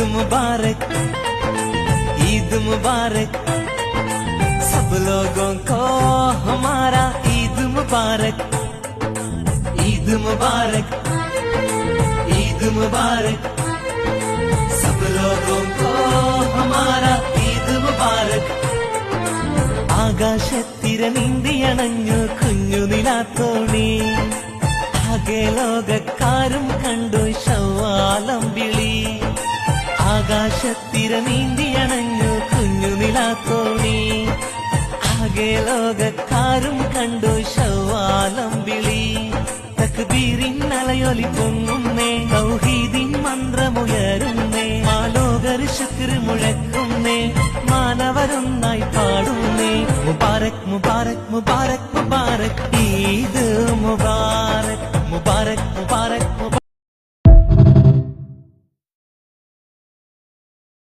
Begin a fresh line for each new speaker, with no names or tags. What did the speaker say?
मुबारक, ईद मुबारक, सब लोगों को हमारा ईद मुबारक, ईद मुबारक, ईद मुबारक, सब लोगों को हमारा ईद मुबारक. ആകാശത്തിരനീന്തിയണഞ്ഞു കുഞ്ഞു നിലാത്തോണി, ആകെ ലോകക്കാരും കണ്ടു ശവ്വാലം വിളി. ആകാശത്തിരനീന്തിയണഞ്ഞു കുഞ്ഞു നിലാത്തോണി, ആകെ ലോകക്കാരും കണ്ടു ശവ്വാലം വിളി. തക്ബീറിൻ അലയൊലി പൊങ്ങുന്നേ, തൗഹീദിൻ മന്ത്രമുയരുന്നേ, മാലോകർ ശുക്ർ മുഴക്കുന്നേ, മാനവരൊന്നായി പാടുന്നേ. മുബാരക് മുബാരക് മുബാരക് മുബാരക്.